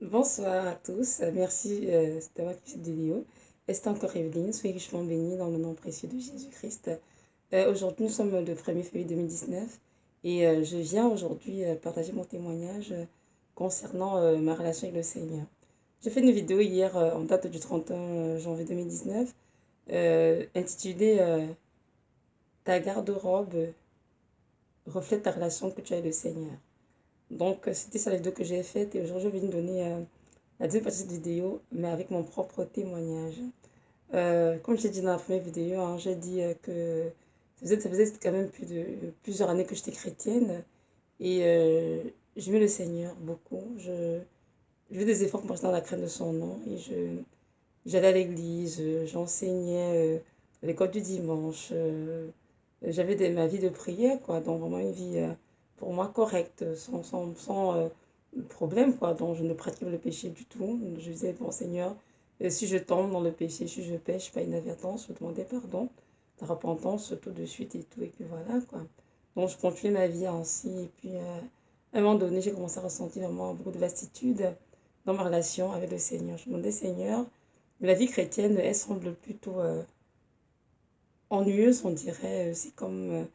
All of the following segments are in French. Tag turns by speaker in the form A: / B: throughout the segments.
A: Bonsoir à tous, merci d'avoir écouté cette vidéo. Est encore Evelyne, soyez richement bénis dans le nom précieux de Jésus-Christ. Aujourd'hui, nous sommes le 1er février 2019 et je viens aujourd'hui partager mon témoignage concernant ma relation avec le Seigneur. J'ai fait une vidéo hier en date du 31 janvier 2019 intitulée Ta garde-robe reflète ta relation que tu as avec le Seigneur. Donc, c'était ça la vidéo que j'ai faite et aujourd'hui, je vais vous donner la deuxième partie de cette vidéo, mais avec mon propre témoignage. Comme j'ai dit dans la première vidéo, hein, j'ai dit que ça faisait quand même plusieurs années que j'étais chrétienne et j'aimais le Seigneur beaucoup. Je faisais des efforts pour marcher dans la crainte de son nom et j'allais à l'église, j'enseignais à l'école du dimanche, j'avais ma vie de prière, quoi, donc vraiment une vie pour moi correcte, sans problème, quoi, donc je ne pratiquais pas le péché du tout. Je disais, bon Seigneur, si je tombe dans le péché, si je pêche pas inadvertance, je demandais pardon, la repentance tout de suite et tout, et puis voilà, quoi. Donc je continuais ma vie ainsi, et puis à un moment donné, j'ai commencé à ressentir vraiment beaucoup de lassitude dans ma relation avec le Seigneur. Je me demandais, Seigneur, mais la vie chrétienne, elle semble plutôt ennuyeuse, on dirait. C'est comme,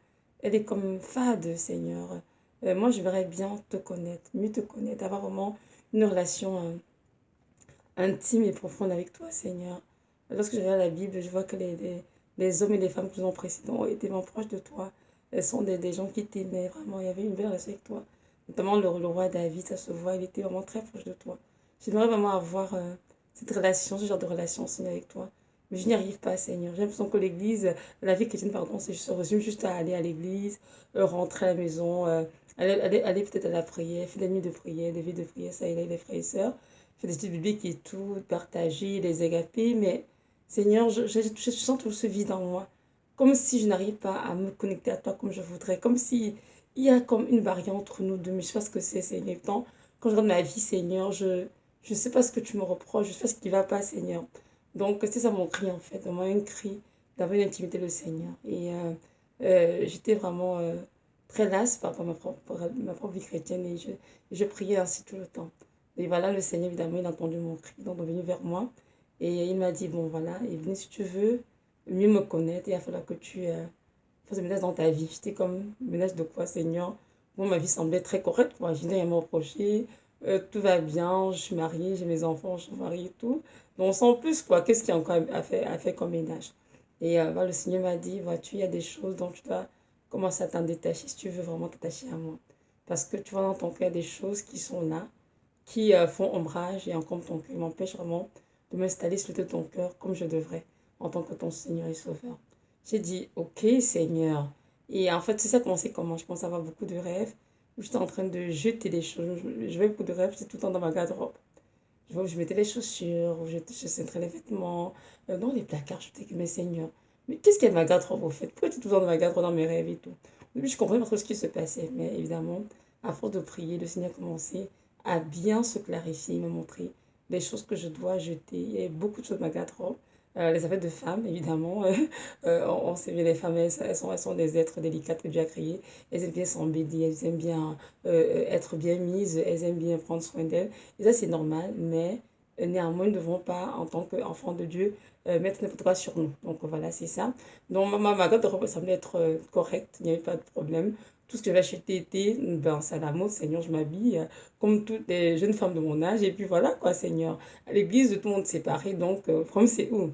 A: elle est comme fade, Seigneur. Moi, j'aimerais bien te connaître, mieux te connaître, avoir vraiment une relation intime et profonde avec toi, Seigneur. Lorsque je regarde la Bible, je vois que les hommes et les femmes qui nous ont précédés ont été vraiment proches de toi. Elles sont des gens qui t'aimaient vraiment. Il y avait une belle relation avec toi. Notamment le roi David, ça se voit, il était vraiment très proche de toi. J'aimerais vraiment avoir cette relation, ce genre de relation, Seigneur, avec toi. Mais je n'y arrive pas, Seigneur. J'ai l'impression que l'église, la vie chrétienne, pardon, se résume juste à aller à l'église, rentrer à la maison, aller peut-être à la prière, faire des nuits de prière, des vies de prière, ça et là, les frères et sœurs, faire des études bibliques et tout, partager, les agaper. Mais, Seigneur, je sens tout ce vide en moi. Comme si je n'arrive pas à me connecter à toi comme je voudrais. Comme si il y a comme une barrière entre nous deux. Mais je sais pas ce que c'est, Seigneur. Quand je regarde ma vie, Seigneur, je ne sais pas ce que tu me reproches, je sais pas ce qui ne va pas, Seigneur. Donc, c'est ça mon cri, en fait, vraiment un cri d'avoir une intimité le Seigneur. Et j'étais vraiment très lasse par rapport à ma propre vie chrétienne et je priais ainsi tout le temps. Et voilà, le Seigneur, évidemment, il a entendu mon cri, donc il est venu vers moi. Et il m'a dit, bon, voilà, et venez si tu veux mieux me connaître, il va falloir que tu fasses des ménages dans ta vie. J'étais comme, ménage de quoi, Seigneur? Bon, ma vie semblait très correcte, quoi. Je n'ai rien à me reprocher. Tout va bien, je suis mariée, j'ai mes enfants, je suis mariée et tout. Donc, sans plus, quoi, qu'est-ce qu'il y a encore à faire comme ménage? Et voilà, le Seigneur m'a dit, vois-tu, il y a des choses dont tu dois commencer à t'en détacher si tu veux vraiment t'attacher à moi. Parce que tu vois dans ton cœur, il y a des choses qui sont là, qui font ombrage et encombrent ton cœur, m'empêchent vraiment de m'installer sur ton cœur comme je devrais en tant que ton Seigneur et Sauveur. J'ai dit, ok Seigneur. Et en fait, c'est ça commencé comment? Je commence à avoir beaucoup de rêves où j'étais en train de jeter des choses. Je vais beaucoup de rêves, c'est tout le temps dans ma garde-robe. Je vois où je mettais les chaussures, où je centrais les vêtements, dans les placards. Je me disais, mais Seigneur, mais qu'est-ce qu'il y a de ma garde-robe au fait? Pourquoi tu es tout le temps dans ma garde-robe, dans mes rêves et tout? Au début, je comprenais pas trop ce qui se passait, mais évidemment, à force de prier, le Seigneur a commencé à bien se clarifier, me montrer les choses que je dois jeter. Il y a beaucoup de choses dans ma garde-robe. Les affaires de femmes, évidemment. On sait bien, les femmes, elles sont des êtres délicats que Dieu a créés. Elles aiment bien s'embêter, elles aiment bien être bien mises, elles aiment bien prendre soin d'elles. Et ça, c'est normal, mais néanmoins, nous ne devons pas, en tant qu'enfants de Dieu, mettre n'importe quoi sur nous. Donc voilà, c'est ça. Donc ma garde-robe semblait être correcte, il n'y avait pas de problème. Tout ce que j'ai acheté était, ben, c'est à la mode, Seigneur, je m'habille comme toutes les jeunes femmes de mon âge. Et puis voilà, quoi, Seigneur. À l'église, tout le monde séparé, donc le problème, c'est où?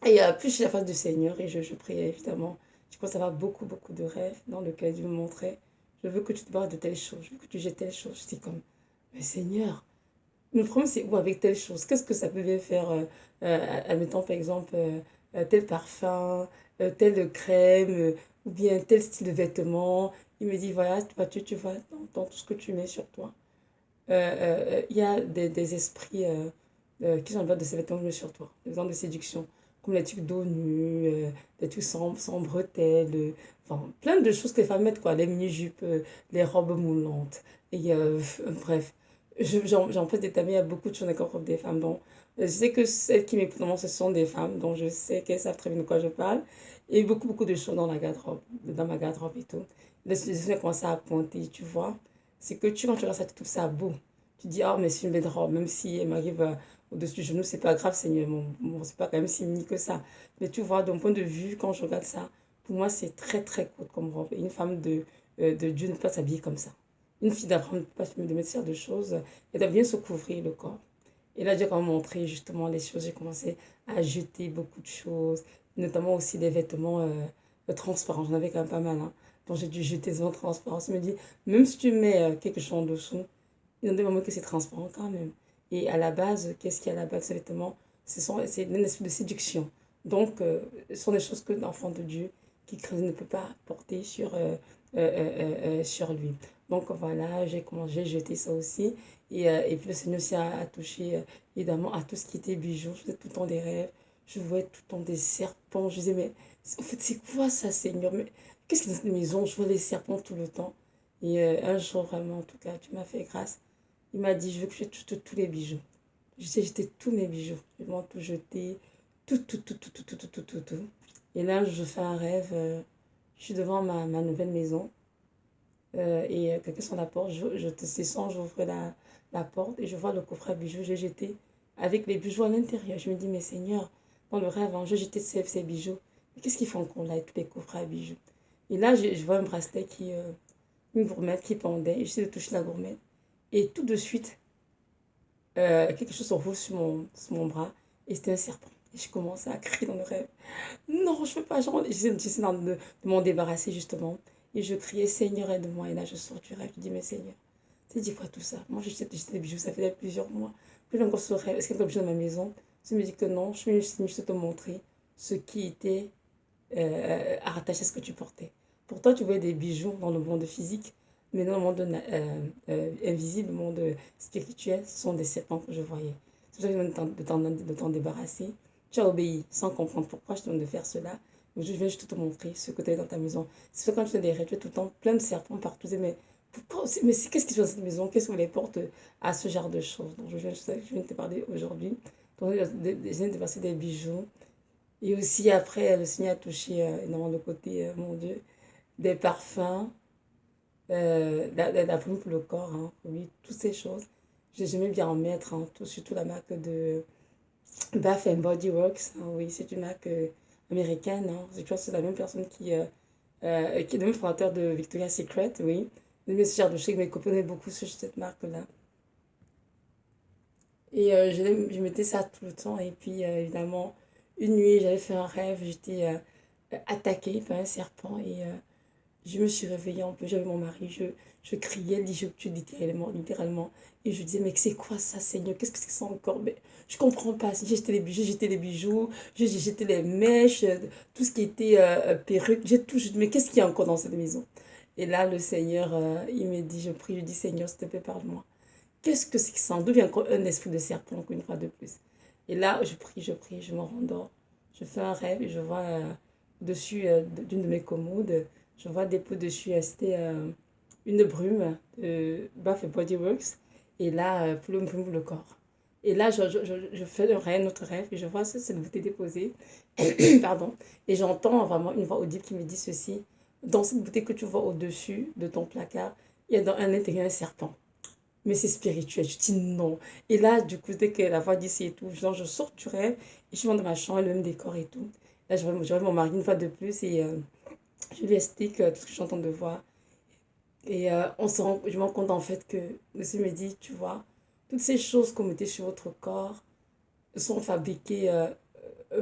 A: Et plus je suis la face du Seigneur et je priais, évidemment. Je pense avoir beaucoup, beaucoup de rêves dans lesquels Dieu me montrait. Je veux que tu te barres de telle chose, je veux que tu jettes telle chose. J'étais comme, mais Seigneur, le problème, c'est où avec telle chose? Qu'est-ce que ça peut bien faire, admettons par exemple, tel parfum, telle crème, ou bien tel style de vêtements. Il me dit, voilà, tu vois, dans tout ce que tu mets sur toi, il y a des esprits qui sont en bas de ces vêtements que je mets sur toi, des vêtements de séduction, comme les trucs dos nus, des trucs sans bretelles, enfin, plein de choses que les femmes mettent, quoi, les mini-jupes, les robes moulantes, et bref. J'en peux détailler, il y a beaucoup de choses dans le des femmes. Donc, je sais que celles qui m'écoutent, ce sont des femmes, donc je sais qu'elles savent très bien de quoi je parle. Et beaucoup, beaucoup de choses dans la garde-robe, dans ma garde-robe et tout. Les yeux commencent à pointer, tu vois. C'est que quand tu regardes ça, tu trouves ça beau. Tu dis, ah, mais c'est une belle robe, même si elle m'arrive au-dessus du genou, c'est pas grave, Seigneur, c'est pas quand même si mini que ça. Mais tu vois, d'un point de vue, quand je regarde ça, pour moi, c'est très, très court comme robe. Et une femme de Dieu ne peut pas s'habiller comme ça. Une fille d'Abraham ne peut pas se mettre ce genre de choses. Elle doit bien se couvrir le corps. Et là, j'ai quand même montré justement les choses. J'ai commencé à jeter beaucoup de choses, notamment aussi des vêtements transparents. J'en avais quand même pas mal. Hein. Donc j'ai dû jeter des vêtements transparents. Je me dis, même si tu mets quelque chose en dessous, il y a des moments que c'est transparent quand même. Et à la base, qu'est-ce qu'il y a à la base de ces vêtements? C'est une espèce de séduction. Donc, ce sont des choses que l'enfant de Dieu qui ne peut pas porter sur lui. Donc voilà, j'ai commencé, j'ai jeté ça aussi. Et puis le Seigneur aussi a touché évidemment à tout ce qui était bijoux. Je faisais tout le temps des rêves. Je voyais tout le temps des serpents. Je disais, mais en fait, c'est quoi ça, Seigneur? Mais qu'est-ce qu'il y a dans cette maison? Je vois des serpents tout le temps. Et un jour, vraiment, en tout cas, tu m'as fait grâce. Il m'a dit, je veux que je jette tous les bijoux. J'ai jeté tous mes bijoux. J'ai vraiment tout jeté. Tout, tout, tout, tout, tout, tout, tout, tout, tout, tout. Et là, je fais un rêve. Je suis devant ma nouvelle maison. Et quelqu'un sur la porte. Je descends, j'ouvre la porte et je vois le coffret à bijoux. J'ai jeté avec les bijoux à l'intérieur. Je me dis, mais Seigneur, dans le rêve, hein, j'ai jeté ces bijoux. Mais qu'est-ce qu'ils font qu'on a avec tous les coffrets à bijoux? Et là, je vois un bracelet une gourmette qui pendait. Et j'essaie de toucher la gourmette. Et tout de suite, quelque chose s'enroule sur mon bras et c'était un serpent. Et je commence à crier dans le rêve. Non, je ne veux pas. J'essaie de m'en débarrasser justement. Et je criais, Seigneur, aide-moi. Et là, je sors du rêve. Je dis, mais Seigneur, tu dis quoi tout ça? Moi, j'étais des bijoux, ça fait plusieurs mois. Puis j'ai encore ce rêve. Est-ce qu'il y a quelque chose dans ma maison? Je me dis que non, je vais juste te montrer ce qui était à rattacher à ce que tu portais. Pour toi, tu voyais des bijoux dans le monde physique, mais dans le monde invisible, le monde spirituel, ce sont des serpents que je voyais. C'est pour ça que je viens de t'en débarrasser. Tu as obéi sans comprendre pourquoi je te demande de faire cela. Mais je viens juste te montrer ce que tu as dans ta maison. C'est pour ça que quand tu as des rêves, tu as tout le temps plein de serpents partout. Mais pourquoi, mais qu'est-ce qui se passe dans cette maison? Qu'est-ce qu'on les porte à ce genre de choses? Donc je viens de te parler aujourd'hui. Donc, je viens de te passer des bijoux. Et aussi, après, le Seigneur a touché énormément le côté, mon Dieu, des parfums, la plume pour le corps, hein, oui, toutes ces choses. J'aimais bien en mettre, hein, surtout la marque de Bath and Body Works. Hein, oui, c'est une marque américaine. Hein. Je pense que c'est la même personne qui est le même fondateur de Victoria's Secret, oui. Mais ce genre de choses, mes copines aimaient beaucoup cette marque-là. Et je mettais ça tout le temps. Et puis, évidemment, une nuit, j'avais fait un rêve, j'étais attaquée par un serpent et je me suis réveillée en plus, j'avais mon mari, je criais, je tue littéralement. Et je disais, mais c'est quoi ça, Seigneur? Qu'est-ce que c'est que ça encore? Mais je comprends pas. J'ai jeté les bijoux, j'ai jeté les mèches, tout ce qui était perruque, j'ai tout jeté. Mais qu'est-ce qu'il y a encore dans cette maison? Et là, le Seigneur, il me dit, je prie, je dis, Seigneur, s'il te plaît, parle-moi. Qu'est-ce que c'est que ça? D'où vient encore un esprit de serpent, encore une fois de plus? Et là, je prie, je me rendors. Je fais un rêve et je vois dessus d'une de mes commodes, je vois des pots dessus, c'était une brume de Bath Body Works. Et là, pour le corps. Et là, je fais un autre rêve et je vois cette bouteille déposée. Pardon. Et j'entends vraiment une voix audible qui me dit ceci. Dans cette bouteille que tu vois au-dessus de ton placard, il y a dans un intérieur un serpent. Mais c'est spirituel. Je dis non. Et là, du coup, dès que la voix dit c'est et tout, genre, je sors du rêve et je monte dans ma chambre, le même décor et tout. Là, je vois mon mari une fois de plus et je lui explique tout ce que j'entends de voir. Et je me rends compte en fait que le Seigneur me dit, tu vois, toutes ces choses qu'on mettait sur votre corps sont fabriquées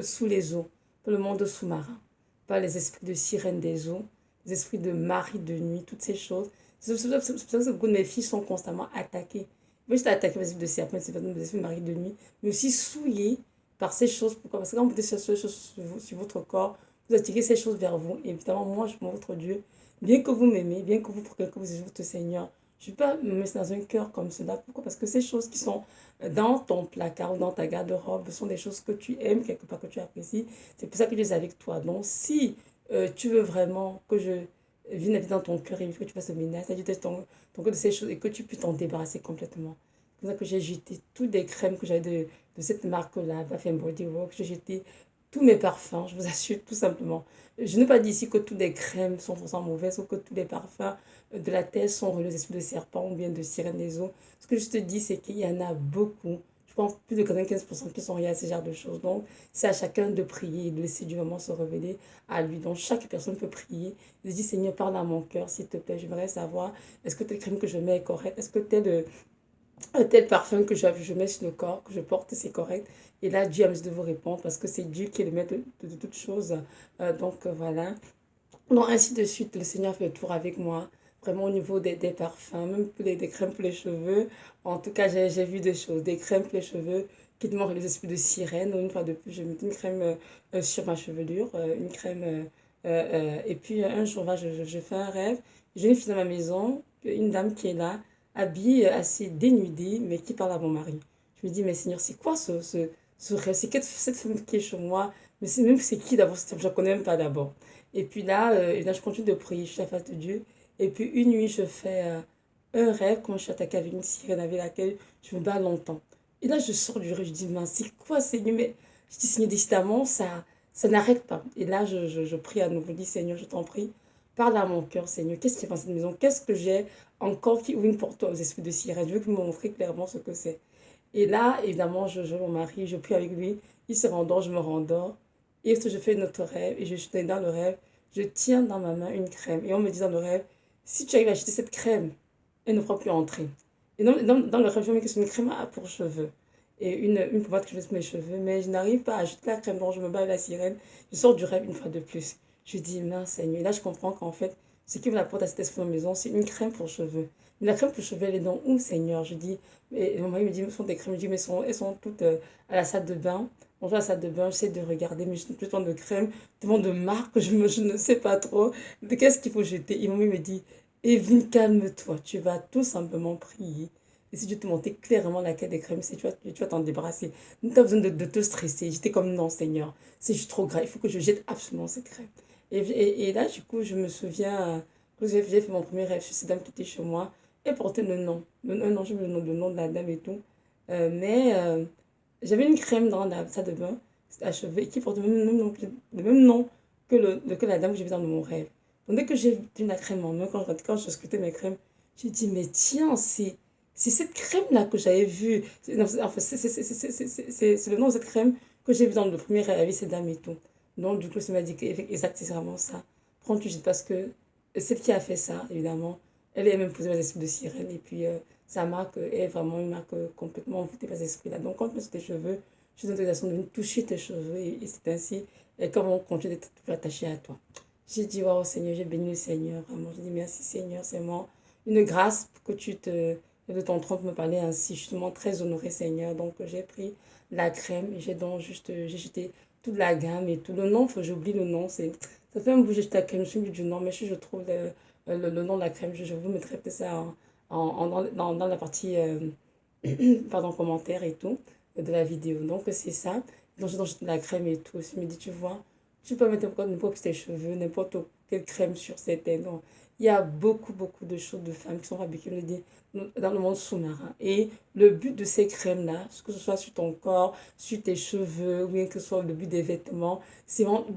A: sous les eaux, dans le monde sous-marin, par les esprits de sirènes des eaux, les esprits de mari de nuit, toutes ces choses. C'est pour ça que beaucoup de mes filles sont constamment attaquées. Moi, j'étais attaquée par les esprits de serpent, les esprits de mari de nuit, mais aussi souillées par ces choses. Pourquoi? Parce que quand vous mettez ces choses sur votre corps, vous attirez ces choses vers vous. Et évidemment, moi, je suis votre Dieu. Bien que vous m'aimez, bien que vous procurez que vous êtes votre Seigneur, je ne vais pas me mettre dans un cœur comme cela. Pourquoi? Parce que ces choses qui sont dans ton placard ou dans ta garde-robe sont des choses que tu aimes, quelque part que tu apprécies. C'est pour ça que je les ai avec toi. Donc, si tu veux vraiment que je vienne habiter dans ton cœur et que tu fasses le ménage, c'est-à-dire ton cœur de ces choses et que tu puisses t'en débarrasser complètement. C'est pour ça que j'ai jeté toutes les crèmes que j'avais de cette marque-là, Bath Body Works. J'ai jeté tous mes parfums, je vous assure tout simplement. Je n'ai pas dit ici que toutes les crèmes sont forcément mauvaises ou que tous les parfums de la terre sont reliés aux esprits de serpent ou bien de sirène des eaux. Ce que je te dis, c'est qu'il y en a beaucoup. Je pense plus de 95% qui sont liés à ce genre de choses. Donc, c'est à chacun de prier et de laisser du moment se révéler à lui. Donc, chaque personne peut prier. Il dit, Seigneur, parle à mon cœur, s'il te plaît. J'aimerais savoir, est-ce que telle crème que je mets est correcte? Est-ce que tel parfum que je mets sur le corps, que je porte, c'est correct? Et là, Dieu a besoin de vous répondre parce que c'est Dieu qui est le maître de toutes choses. Voilà. Donc, ainsi de suite, le Seigneur fait le tour avec moi. Vraiment au niveau des parfums, même pour des crèmes pour les cheveux. En tout cas, j'ai vu des choses. Des crèmes pour les cheveux qui demandent les esprits de sirène. Une fois de plus, je mets une crème sur ma chevelure. Une crème. Et puis, un jour, je fais un rêve. J'ai une fille dans ma maison, une dame qui est là, habillée assez dénudée, mais qui parle à mon mari. Je me dis, mais Seigneur, c'est quoi ce rêve? Cette femme qui est chez moi? Mais c'est qui d'abord? Je ne la connais même pas d'abord. Et là, je continue de prier, je suis à la face de Dieu. Et puis une nuit, je fais un rêve quand je suis attaquée avec une sirène avec laquelle je me bats longtemps. Et là, je sors du rêve, je dis, mais c'est quoi, Seigneur? Mais je dis, Seigneur, décidément, ça n'arrête pas. Et là, je prie à nouveau, je dis, Seigneur, je t'en prie, parle à mon cœur, Seigneur. Qu'est-ce qui est dans cette maison? Qu'est-ce que j'ai encore qui ouvre une porte aux esprits de sirène? Je veux que vous me montrez clairement ce que c'est. Et là, évidemment, je mon mari, je prie avec lui, il se rendort, je me rendors. Et je fais notre rêve, et je suis dans le rêve, je tiens dans ma main une crème. Et on me dit dans le rêve, si tu arrives à acheter cette crème, elle ne pourra plus entrer. Et dans le rêve, je me dis que c'est une crème pour cheveux. Et une pommade que je mets sur mes cheveux. Mais je n'arrive pas à acheter la crème dont je me bats avec la sirène. Je sors du rêve une fois de plus. Je dis, mince Seigneur. Et là, je comprends qu'en fait, ce qui me apporte à cet esprit de maison, c'est une crème pour cheveux. Mais la crème pour cheveux, elle est dans où, Seigneur? Je dis, et mon mari me dit, ce sont des crèmes. Je dis, mais elles sont toutes à la salle de bain. On va à la salle de bain, j'essaie de regarder, mais je n'ai plus tant de crème, tellement de marques, je ne sais pas trop. Qu'est-ce qu'il faut jeter? Et mon mari me dit, Evelyne, calme-toi, tu vas tout simplement prier. Et si Dieu te montrer clairement laquelle des crèmes, c'est tu vas t'en débarrasser. Tu n'as pas besoin de te stresser. J'étais comme non, Seigneur, c'est juste trop grave. Il faut que je jette absolument cette crème. Et là, du coup, je me souviens que j'ai fait mon premier rêve sur cette dame qui était chez moi. Elle portait le nom. Un nom, je me le nom de la dame et tout. Mais j'avais une crème dans la salle de bain à cheveux qui porte le même nom que la dame que j'ai vue dans mon rêve. Donc, dès que j'ai vu la crème en main, quand je scrutais mes crèmes, j'ai dit, mais tiens, c'est cette crème-là que j'avais vue. Enfin, c'est le nom de cette crème que j'ai vue dans le premier rêve avec cette dame et tout. Donc, du coup, ça m'a dit que, exact, c'est vraiment ça. Prends tu jettes parce que celle qui a fait ça, évidemment, elle est même posée aux esprits de sirène. Et puis, sa marque est vraiment une marque complètement envoûtée par ces esprits-là. Donc, quand tu mets sur tes cheveux, je donne l'autorisation de venir toucher tes cheveux. Et c'est ainsi comment on continue d'être plus attaché à toi. J'ai dit, waouh, Seigneur, j'ai béni le Seigneur. Vraiment, j'ai dit, merci, Seigneur, c'est moi. Une grâce pour que tu te de ton trompe me parler ainsi. Je suis vraiment très honorée, Seigneur. Donc, j'ai pris la crème et j'ai jeté toute la gamme et tout. Le nom, j'oublie le nom. Ça fait un bout que j'ai jeté la crème. Je me suis du nom, mais je trouve le nom de la crème. Je vous mettrai peut-être ça dans la partie pardon, commentaire et tout de la vidéo. Donc, c'est ça. Donc, j'ai jeté la crème et tout. Je me dis, tu vois, tu peux mettre n'importe tes cheveux, n'importe quelle crème sur ses têtes. Donc, il y a beaucoup, beaucoup de choses de femmes qui sont fabriquées dans le monde sous-marin. Et le but de ces crèmes-là, que ce soit sur ton corps, sur tes cheveux, ou bien que ce soit le but des vêtements, c'est vraiment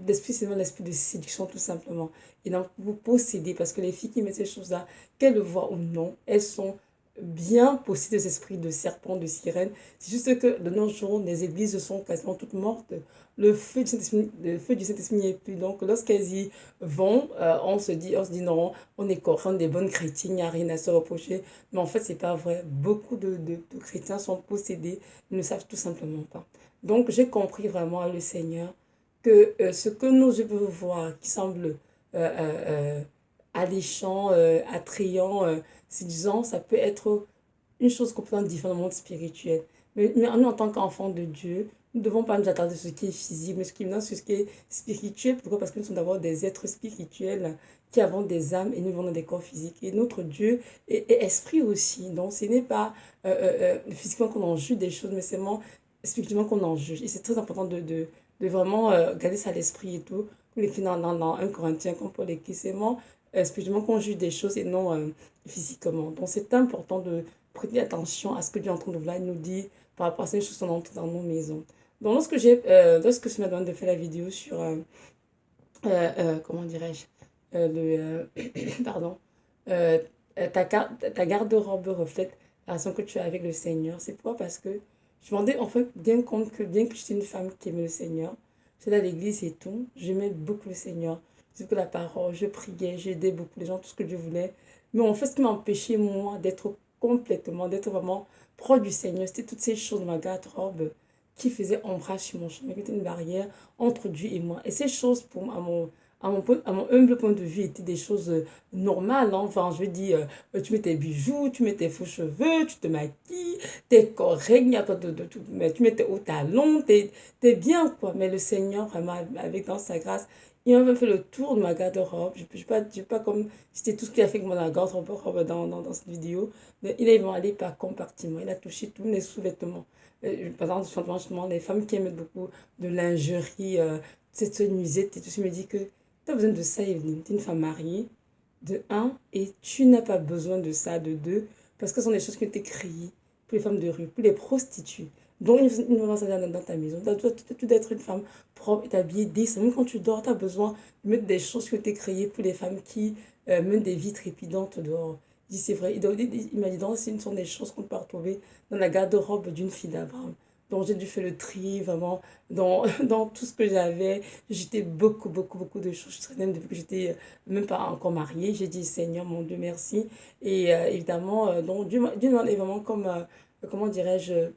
A: l'esprit de séduction tout simplement. Et donc, vous possédez, parce que les filles qui mettent ces choses-là, qu'elles le voient ou non, elles sont bien possédées des esprits de serpents, de sirènes. C'est juste que de nos jours, les églises sont quasiment toutes mortes. Le feu du Saint-Esprit n'y est plus. Donc, lorsqu'elles y vont, on se dit non, on est correct, on est des bonnes chrétiennes, il n'y a rien à se reprocher. Mais en fait, c'est pas vrai. Beaucoup de chrétiens sont possédés, ils ne savent tout simplement pas. Donc, j'ai compris vraiment le Seigneur que ce que nos yeux peuvent voir, qui semble alléchant, attrayant, séduisant, ça peut être une chose complètement différente du monde spirituel. Mais nous, en tant qu'enfants de Dieu, nous ne devons pas nous attarder sur ce qui est physique, mais sur ce qui est spirituel. Pourquoi? Parce que nous sommes d'abord des êtres spirituels qui avons des âmes et nous vivons dans des corps physiques. Et notre Dieu est esprit aussi. Donc, ce n'est pas physiquement qu'on en juge des choses, mais c'est vraiment spirituellement qu'on en juge. Et c'est très important de vraiment garder ça à l'esprit et tout. Comme écrit dans 1 Corinthiens, comme Paul écrit, c'est vraiment spirituellement qu'on juge des choses et non physiquement. Donc, c'est important de prêter attention à ce que Dieu est en train de vouloir nous dire par rapport à ces choses qui sont dans nos maisons. Donc, lorsque tu m'as demandé de faire la vidéo sur, comment dirais-je, pardon, euh, ta garde-robe reflète la relation que tu as avec le Seigneur. C'est pourquoi? Parce que je me rendais en fait bien compte que bien que j'étais une femme qui aimait le Seigneur, j'étais à l'église et tout, j'aimais beaucoup le Seigneur. J'écoutais la parole, je priais, j'aidais beaucoup les gens, tout ce que Dieu voulait. Mais en fait, ce qui m'empêchait, moi, d'être vraiment proche du Seigneur, c'était toutes ces choses de ma garde-robe qui faisaient ombrage sur mon chemin, qui étaient une barrière entre Dieu et moi. Et ces choses, à mon humble point de vue, étaient des choses normales, hein. Enfin, je veux dire, tu mets tes bijoux, tu mets tes faux cheveux, tu te maquilles, t'es correct, il n'y a pas mais tu mets tes hauts talons, t'es bien, quoi. Mais le Seigneur, vraiment, avec dans sa grâce, il m'a fait le tour de ma garde-robe. Je pas comme c'était tout ce qu'il a fait avec mon garde-robe dans cette vidéo. Mais il est vraiment allé par compartiment. Il a touché tous mes sous-vêtements. Par exemple, franchement, les femmes qui aiment beaucoup de lingerie, cette nuisette et tout ça, me dit que tu as besoin de ça, Evelyne. Tu es une femme mariée, de un, et tu n'as pas besoin de ça, de deux, parce que ce sont des choses qui ont été créées pour les femmes de rue, pour les prostituées. Donc, une va dans ta maison. Tu dois être une femme propre et t'habiller décemment. Même quand tu dors, tu as besoin de mettre des choses qui ont été créées pour les femmes qui mènent des vies trépidantes dehors. Je dis, c'est vrai. Il m'a dit, donc, ce sont des choses qu'on peut retrouver dans la garde-robe d'une fille d'Abraham. Donc, j'ai dû faire le tri, vraiment, dans tout ce que j'avais. J'étais beaucoup de choses. Je traînais même depuis que j'étais même pas encore mariée. J'ai dit, Seigneur, mon Dieu, merci. Et évidemment, donc, Dieu est vraiment comme, comment dirais-je,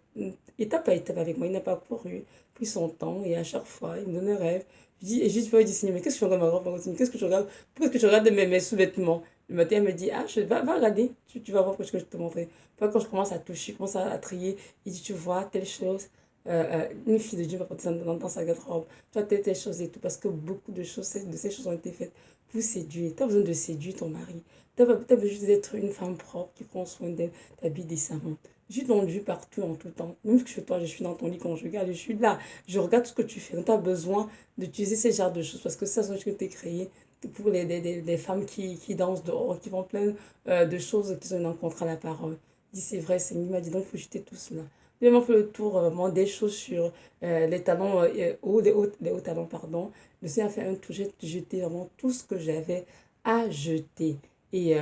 A: étape à étape avec moi. Il n'a pas pris son temps. Et à chaque fois, il me donne un rêve. Je dis, et juste pour lui dire, Seigneur, mais qu'est-ce que je fais dans ma robe? Qu'est-ce que je regarde? Pourquoi est-ce que je regarde mes sous-vêtements? Le matin, elle me dit, ah, va regarder. Tu vas voir ce que je te montrer. Quand je commence à toucher, je commence à trier. Il dit, tu vois, telle chose. Une fille de Dieu va porter ça dans sa garde-robe. Tu vois, telle chose et tout. Parce que beaucoup de ces choses ont été faites pour séduire. Tu as besoin de séduire ton mari. Tu as besoin juste d'être une femme propre qui prend soin d'elle, t'habille décemment. Je suis dans Dieu partout, en tout temps. Même que chez toi, je suis dans ton lit conjugal, je suis là. Je regarde ce que tu fais. Donc, tu as besoin d'utiliser ces genres de choses parce que ça, c'est ce que tu es créé pour les femmes qui dansent dehors, qui font plein de choses qui sont une rencontre à la parole. Il dit, c'est vrai, c'est il m'a dit, donc il faut jeter tout cela. J'ai vraiment fait le tour vraiment des chaussures, les talons hauts, les hauts talons, pardon. Le Seigneur a fait un tour, j'ai jeté vraiment tout ce que j'avais à jeter. Et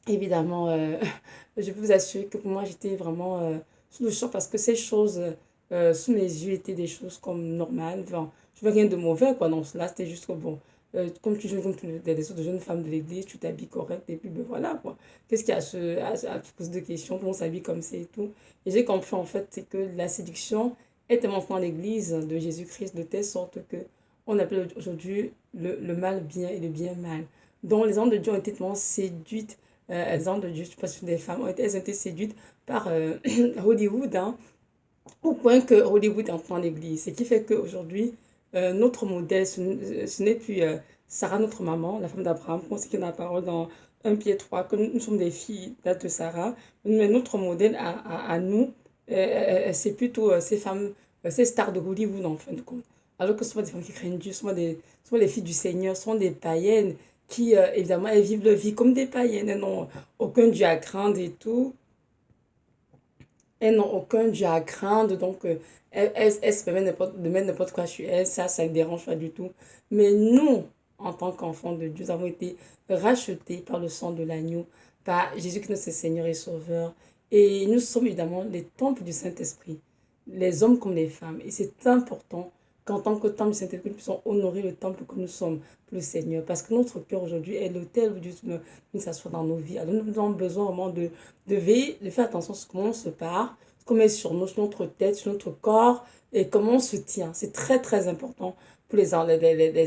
A: évidemment, je peux vous assurer que pour moi, j'étais vraiment sous le choc parce que ces choses sous mes yeux étaient des choses comme normales. Enfin, je veux rien de mauvais, quoi. Non, là, c'était juste que bon. Comme tu joues comme les autres jeunes femmes de l'église, tu t'habilles correct et puis ben voilà quoi. Qu'est-ce qu'il y a à poser de questions, tout le monde s'habille comme c'est et tout. Et j'ai compris en fait, c'est que la séduction est tellement dans l'église de Jésus-Christ de telle sorte que on appelle aujourd'hui le mal bien et le bien mal. Donc les hommes de Dieu ont été tellement séduites, les hommes de Dieu, je ne sais pas si des femmes, elles ont été séduites par Hollywood, hein, au point que Hollywood entre dans l'église. Ce qui fait qu'aujourd'hui, notre modèle, ce n'est plus Sarah, notre maman, la femme d'Abraham, comme c'est qui a la parole dans 1 Pierre 3, que nous sommes des filles de Sarah. Mais notre modèle à nous, c'est plutôt ces femmes, ces stars de Hollywood en fin de compte. Alors que ce sont des femmes qui craignent Dieu, ce sont les filles du Seigneur, ce sont des païennes qui, évidemment, elles vivent leur vie comme des païennes. Elles n'ont aucun Dieu à craindre et tout. Elles n'ont aucun Dieu à craindre, donc elles se permettent de mettre n'importe quoi sur elles, ça ne dérange pas du tout. Mais nous, en tant qu'enfants de Dieu, nous avons été rachetés par le sang de l'agneau, par Jésus-Christ, notre Seigneur et Sauveur. Et nous sommes évidemment les temples du Saint-Esprit, les hommes comme les femmes. Et c'est important qu'en tant que temple du Saint-Esprit, nous puissions honorer le temple que nous sommes pour le Seigneur. Parce que notre cœur aujourd'hui est l'autel où Dieu s'assoit dans nos vies. Alors nous avons besoin vraiment de veiller, de faire attention à comment on se parle, ce qu'on met sur sur notre tête, sur notre corps et comment on se tient. C'est très important pour les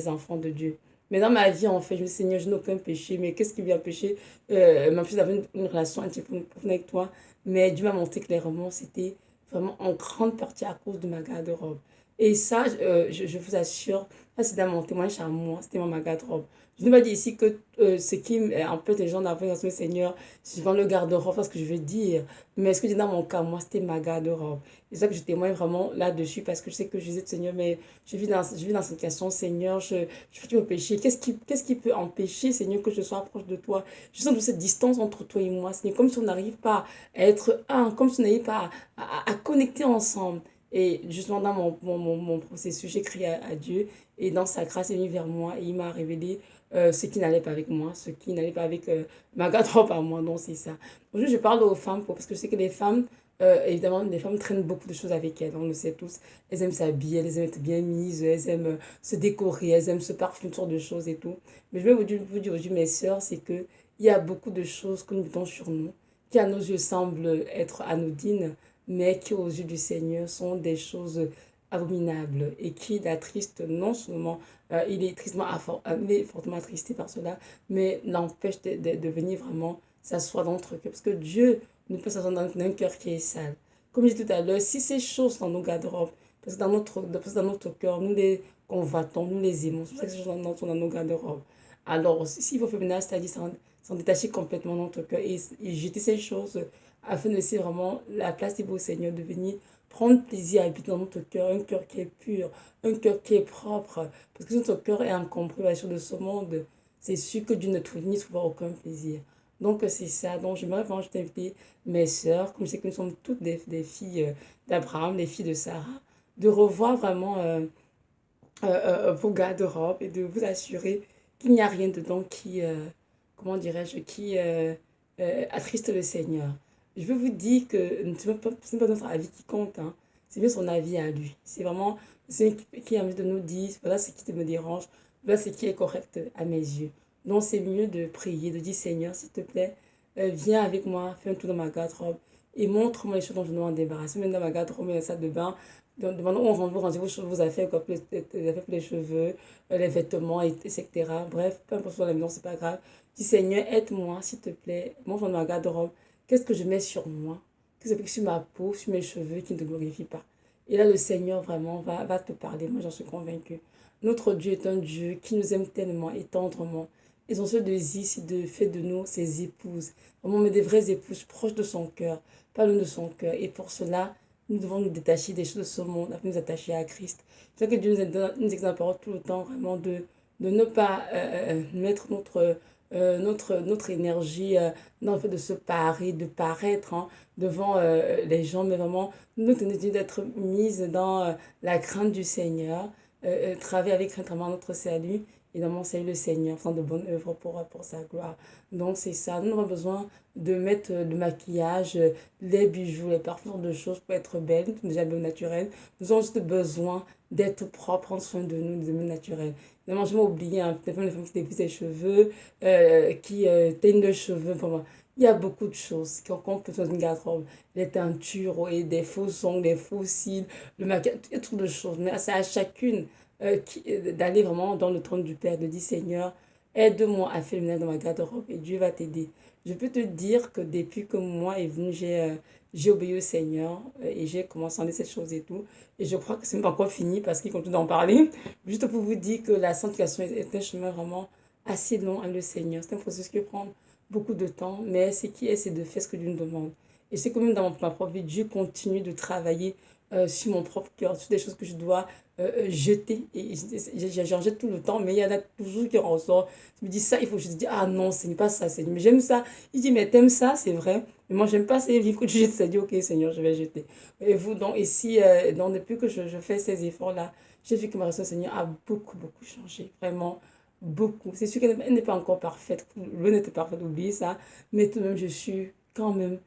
A: enfants de Dieu. Mais dans ma vie, en fait, je me dis, Seigneur, je n'ai aucun péché. Mais qu'est-ce qui vient pécher? Ma fille avait une relation intime avec toi. Mais Dieu m'a montré clairement, c'était vraiment en grande partie à cause de ma garde-robe. Et ça, je vous assure, ça c'est dans mon témoignage à moi, c'était ma garde-robe. Je ne vais pas dire ici que ce qui empêche les gens d'avoir le Seigneur, c'est souvent le garde-robe, parce que je veux dire. Mais ce que je dis dans mon cas, moi, c'était ma garde-robe. C'est ça que je témoigne vraiment là-dessus, parce que je sais que je disais, Seigneur, mais je vis dans cette question, Seigneur, je fais au péché. Qu'est-ce qui peut empêcher, Seigneur, que je sois proche de toi? Je sens toute cette distance entre toi et moi, Seigneur, comme si on n'arrive pas à être un, comme si on n'arrive pas à connecter ensemble. Et justement, dans mon processus, j'ai crié à Dieu. Et dans sa grâce, il est venu vers moi et il m'a révélé ce qui n'allait pas avec moi, ce qui n'allait pas avec ma garde-robe à moi. Donc, c'est ça. Aujourd'hui, je parle aux femmes parce que je sais que les femmes, évidemment, les femmes traînent beaucoup de choses avec elles. On le sait tous. Elles aiment s'habiller, elles aiment être bien mises, elles aiment se décorer, elles aiment se parfumer, toutes sortes de choses et tout. Mais je vais vous dire aujourd'hui, mes sœurs, c'est que il y a beaucoup de choses que nous mettons sur nous, qui à nos yeux semblent être anodines, mais qui aux yeux du Seigneur sont des choses abominables et qui l'attriste non seulement, il est il est fortement attristé par cela, mais l'empêche de venir vraiment s'asseoir dans notre cœur. Parce que Dieu ne peut s'asseoir dans un cœur qui est sale. Comme je disais tout à l'heure, si ces choses sont dans nos garde-robes, parce que dans notre cœur, nous les convoitons, nous les aimons, c'est pour ça que ces choses sont dans nos garde-robes. Alors, s'il faut faire ménage, c'est-à-dire s'en détacher complètement de notre cœur et jeter ces choses afin de laisser vraiment la place libre au Seigneur de venir prendre plaisir à habiter dans notre cœur, un cœur qui est pur, un cœur qui est propre. Parce que si notre cœur est encombré par les choses de ce monde, c'est sûr que Dieu n'y trouvera aucun plaisir. Donc, c'est ça. Donc, j'aimerais vraiment t'inviter, mes sœurs, comme je sais que nous sommes toutes des filles d'Abraham, des filles de Sarah, de revoir vraiment vos garde-robes et de vous assurer qu'il n'y a rien dedans qui, comment dirais-je, qui attriste le Seigneur. Je veux vous dire que ce n'est pas notre avis qui compte, hein. C'est bien son avis à lui. C'est vraiment c'est qui a envie de nous dire, voilà ce qui me dérange, voilà ce qui est correct à mes yeux. Donc c'est mieux de prier, de dire Seigneur, s'il te plaît, viens avec moi, fais un tour dans ma garde-robe et montre-moi les choses dont je dois en débarrasser. Même dans ma garde-robe, dans la salle de bain, demandons où on rangez vos affaires, quoi, les affaires pour les cheveux, les vêtements, etc. Bref, peu importe sur la maison, c'est pas grave. Dis Seigneur, aide-moi, s'il te plaît. Moi, dans ma garde-robe, qu'est-ce que je mets sur moi? Qu'est-ce que je mets sur ma peau, sur mes cheveux qui ne te glorifient pas? Et là, le Seigneur vraiment va te parler. Moi, j'en suis convaincue. Notre Dieu est un Dieu qui nous aime tellement et tendrement. Et son seul désir, c'est de faire de nous ses épouses. Vraiment, mais des vraies épouses proches de son cœur, pas loin de son cœur. Et pour cela, nous devons nous détacher des choses de ce monde afin de nous attacher à Christ. C'est ça que Dieu nous exhorte tout le temps, vraiment, de ne pas mettre notre énergie dans le fait de se parer, de paraître devant les gens, mais vraiment notre énergie d'être mise dans la crainte du Seigneur, travailler avec crainte vraiment notre salut. Et dans mon salut, le Seigneur, faisant de bonnes œuvres pour sa gloire. Donc, c'est ça. Nous avons besoin de mettre le maquillage, les bijoux, les parfums de choses pour être belles, nous sommes déjà bien naturelles. Nous avons juste besoin d'être propres, prendre soin de nous, de nous naturels. Évidemment, je m'ai oublié, hein, peut-être les femmes qui dépisent les cheveux, qui teignent les cheveux. Enfin, bon, il y a beaucoup de choses qu'on peut faire dans une garde-robe. Les teintures, et des faux ongles, des faux cils, le maquillage, il y a trop de choses. Mais c'est à chacune d'aller vraiment dans le trône du Père, de dire Seigneur, aide-moi à faire le ménage dans ma garde-robe et Dieu va t'aider. Je peux te dire que depuis que moi est venu, j'ai obéi au Seigneur et j'ai commencé à faire cette chose et tout. Et je crois que ce n'est pas encore fini parce qu'il continue d'en parler. Juste pour vous dire que la sanctification est un chemin vraiment assez long avec le Seigneur. C'est un processus qui prend beaucoup de temps, mais ce qui est, c'est de faire ce que Dieu nous demande. Et c'est que même dans ma propre vie, Dieu continue de travailler sur mon propre cœur, sur des choses que je dois jeter. Et j'en jette tout le temps, mais il y en a toujours qui en ressort. Je me dis ça, il faut que je te dise, ah non, ce n'est pas ça, Seigneur. Mais j'aime ça. Il dit, mais t'aimes ça, c'est vrai. Mais moi, j'aime pas ces livres que tu jettes. Ça dit, ok, Seigneur, je vais jeter. Et vous, donc, ici, donc, depuis que je fais ces efforts-là, j'ai vu que ma relation au Seigneur a beaucoup, beaucoup changé. Vraiment, beaucoup. C'est sûr qu'elle n'est pas encore parfaite. Loin d'être parfaite, oublie ça. Mais tout de même, je suis quand même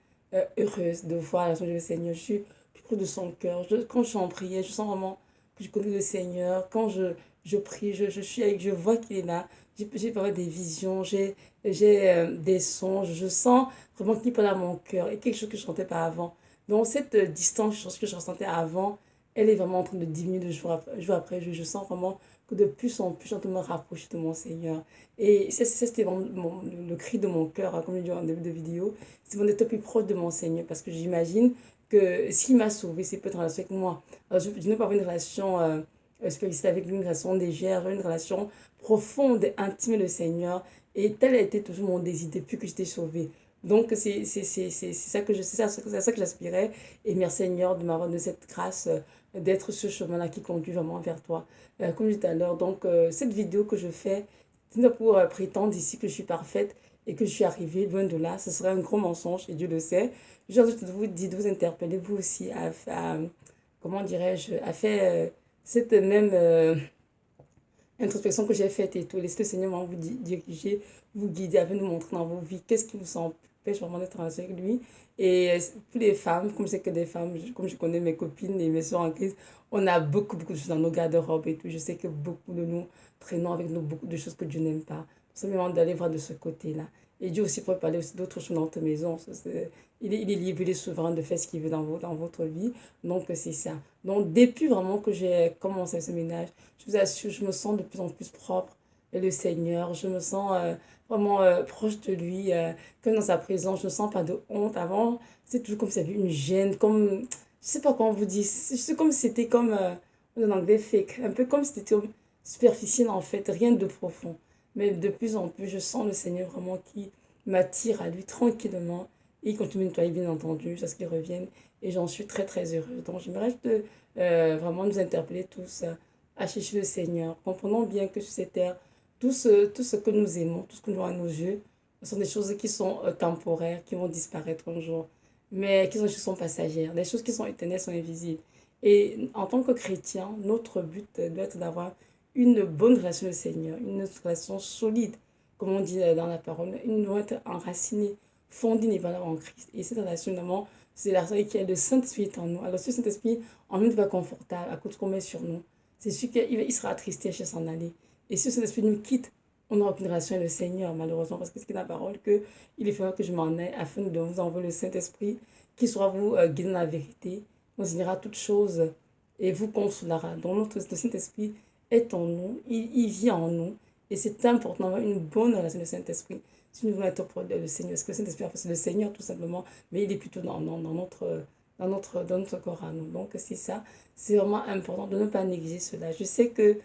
A: heureuse de voir la relation du Seigneur. Je suis plus près de son cœur. Quand je suis en prière, je sens vraiment que je connais le Seigneur. Quand je prie, je suis avec, je vois qu'il est là. J'ai parfois des visions, j'ai des songes. Je sens vraiment qu'il parle à mon cœur. Et quelque chose que je ne sentais pas avant. Donc, cette distance que je ressentais avant, elle est vraiment en train de diminuer de jour après jour. Je sens vraiment que de plus en plus, je suis en train de me rapprocher de mon Seigneur. Et c'était vraiment le cri de mon cœur, hein, comme je dis en début de vidéo. C'est d'être plus proche de mon Seigneur. Parce que j'imagine que s'il m'a sauvé, c'est peut-être en relation avec moi. Alors, je n'ai pas avoir une relation spirituelle avec lui, une relation légère, une relation profonde et intime avec le Seigneur. Et tel a été toujours mon désir depuis que j'étais sauvée. Donc, c'est ça que c'est ça que j'aspirais. Et merci Seigneur de m'avoir donné cette grâce d'être ce chemin-là qui conduit vraiment vers toi. Comme je disais tout à l'heure, donc, cette vidéo que je fais, c'est pas pour prétendre ici que je suis parfaite et que je suis arrivée loin de là. Ce serait un gros mensonge et Dieu le sait. J'ai envie de vous dire, de vous interpeller, vous aussi, comment dirais-je, a fait cette même introspection que j'ai faite et tout. Laissez le Seigneur vraiment vous diriger, vous guider, avec nous montrer dans vos vies qu'est-ce qui vous empêche vraiment d'être en relation avec lui. Et pour les femmes, comme je sais que des femmes, comme je connais mes copines et mes soeurs en crise, on a beaucoup de choses dans nos garde-robes et tout. Je sais que beaucoup de nous traînons avec nous beaucoup de choses que Dieu n'aime pas. Simplement d'aller voir de ce côté-là. Et Dieu aussi pourrait parler aussi d'autres choses dans notre maison. Il est libre, il est souverain de faire ce qu'il veut dans votre vie. Donc, c'est ça. Donc, depuis vraiment que j'ai commencé ce ménage, je vous assure, je me sens de plus en plus propre. Et le Seigneur, je me sens vraiment proche de lui, comme dans sa présence, je ne sens pas de honte. Avant, c'est toujours comme si il y avait une gêne, comme, je sais pas comment on vous dit, c'est comme si c'était comme, en anglais, fake, un peu comme si c'était superficiel en fait, rien de profond. Mais de plus en plus, je sens le Seigneur vraiment qui m'attire à lui tranquillement. Et il continue de nettoyer, bien entendu, jusqu'à ce qu'il revienne. Et j'en suis très heureuse. Donc, j'aimerais vraiment nous interpeller tous à chercher le Seigneur. Comprenons bien que sur cette terre, tout ce que nous aimons, tout ce que nous avons à nos yeux, ce sont des choses qui sont temporaires, qui vont disparaître un jour, mais qui sont passagères. Les choses qui sont éternelles sont invisibles. Et en tant que chrétien, notre but doit être d'avoir une bonne relation au Seigneur, une relation solide, comme on dit dans la parole, une doit être enracinée, fondée et valeur en Christ. Et cette relation, évidemment, c'est la relation qui est le Saint-Esprit en nous. Alors, ce Saint-Esprit, en nous, n'est pas confortable à cause qu'on met sur nous. C'est sûr qu'il sera attristé chez s'en aller. Et si ce Saint-Esprit nous quitte, on n'aura aucune relation avec le Seigneur, malheureusement, parce que c'est la parole que il est fait que je m'en aille afin de vous envoyer le Saint-Esprit qui sera vous guider dans la vérité, nous enseignera toutes choses et vous consolera. Donc, le Saint-Esprit est en nous, il vit en nous, et c'est important d'avoir une bonne relation avec le Saint-Esprit. Si nous voulons être pour le Seigneur, parce que le Saint-Esprit, en fait, c'est le Seigneur tout simplement, mais il est plutôt dans notre corps à nous. Donc, c'est ça. C'est vraiment important de ne pas négliger cela. Je sais que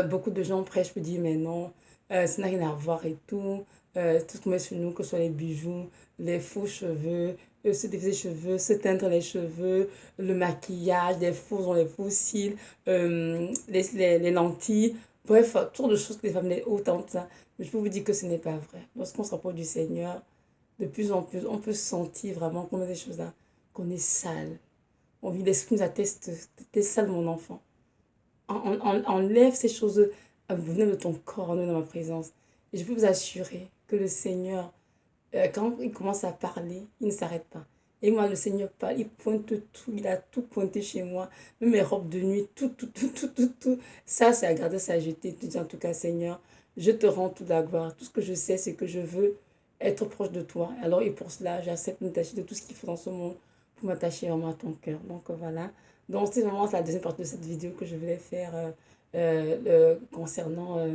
A: beaucoup de gens prêchent pour dire, mais non, ça n'a rien à voir et tout. Tout ce qu'on met sur nous, que ce soit les bijoux, les faux cheveux, se déviser les cheveux, se teindre les cheveux, le maquillage, les faux ont les faux cils, les lentilles. Bref, toutes de choses que les femmes, les autant de ça. Mais je peux vous dire que ce n'est pas vrai. Lorsqu'on se rapproche du Seigneur, de plus en plus, on peut sentir vraiment qu'on a des choses là, qu'on est sale. On vit l'esprit nous atteste, t'es sale mon enfant. Enlève ces choses, venez de ton corps, nous dans ma présence. Et je peux vous assurer que le Seigneur, quand il commence à parler, il ne s'arrête pas. Et moi, le Seigneur parle, il pointe tout, il a tout pointé chez moi, même mes robes de nuit, tout. Ça, c'est à garder, ça à jeter. Tu dis en tout cas, Seigneur, je te rends toute la gloire. Tout ce que je sais, c'est que je veux être proche de toi. Alors, et pour cela, j'accepte de m'attacher de tout ce qu'il faut dans ce monde pour m'attacher vraiment à ton cœur. Donc, voilà. Donc, c'est vraiment la deuxième partie de cette vidéo que je voulais faire concernant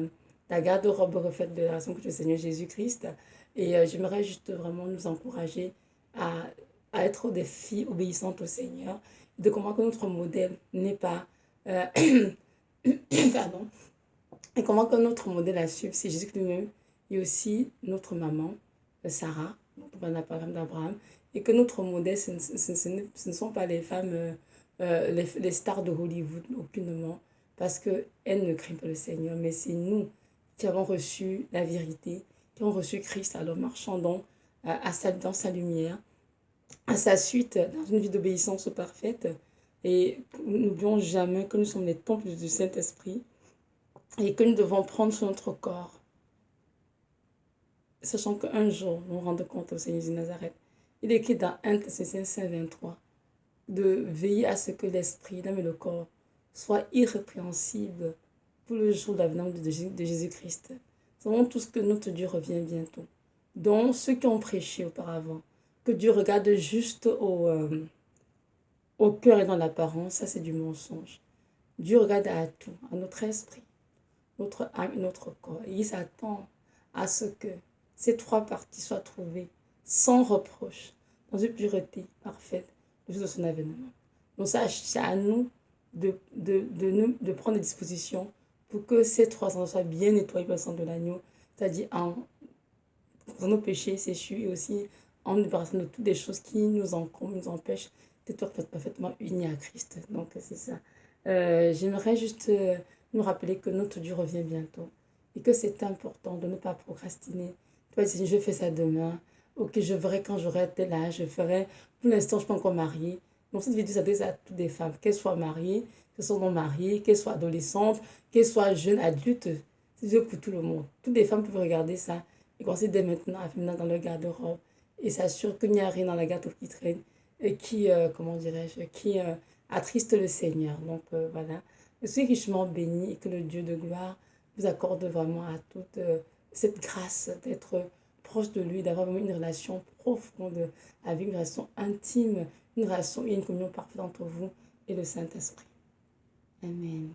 A: la garde-robe refaite de la relation que le Seigneur Jésus-Christ. Et j'aimerais juste vraiment nous encourager à, à être des filles obéissantes au Seigneur, de comment que notre modèle n'est pas... euh, pardon. Et comment que notre modèle à suivre, c'est Jésus lui-même et aussi notre maman, Sarah, la femme d'Abraham, et que notre modèle, ce ne sont pas les femmes, les stars de Hollywood, aucunement, parce qu'elles ne craignent pas le Seigneur, mais c'est nous qui avons reçu la vérité, qui avons reçu Christ, alors marchons donc dans sa lumière, à sa suite, dans une vie d'obéissance parfaite, et n'oublions jamais que nous sommes les temples du Saint-Esprit, et que nous devons prendre sur notre corps, sachant qu'un jour, nous nous rendons compte au Seigneur de Nazareth. Il est écrit dans 1 Thessaloniciens 5:23 de veiller à ce que l'esprit, l'âme et le corps soient irrépréhensibles pour le jour de l'avenir de Jésus-Christ. Nous savons tous que notre Dieu revient bientôt. Donc, ceux qui ont prêché auparavant, que Dieu regarde juste au cœur et dans l'apparence, ça c'est du mensonge. Dieu regarde à tout, à notre esprit, notre âme et notre corps. Et il s'attend à ce que ces trois parties soient trouvées sans reproche, dans une pureté parfaite, le jour de son avènement. Donc ça, c'est à nous de prendre des dispositions pour que ces trois endroits soient bien nettoyés par le sang de l'agneau, c'est-à-dire en nos péchés séchus et aussi en nous débarrassant de toutes les choses qui nous encombrent, nous empêchent d'être parfaitement unis à Christ. Donc c'est ça. J'aimerais juste nous rappeler que notre Dieu revient bientôt et que c'est important de ne pas procrastiner. Toi, si je fais ça demain, ok, je verrai quand j'aurai tel âge, je ferai. Pour l'instant, je ne suis pas encore mariée. Donc cette vidéo s'adresse à toutes les femmes, qu'elles soient mariées, qu'elles soient non mariées, qu'elles soient adolescentes, qu'elles soient jeunes adultes. C'est vidéo pour tout le monde. Toutes les femmes peuvent regarder ça et commencer dès maintenant à venir dans leur garde-robe et s'assurer qu'il n'y a rien dans la garde-robe qui traîne et qui, comment dirais-je, qui attriste le Seigneur. Donc voilà. Je suis richement bénie et que le Dieu de gloire vous accorde vraiment à toute cette grâce d'être proche de lui, d'avoir vraiment une relation profonde avec une relation intime, une relation et une communion parfaite entre vous et le Saint-Esprit. Amen.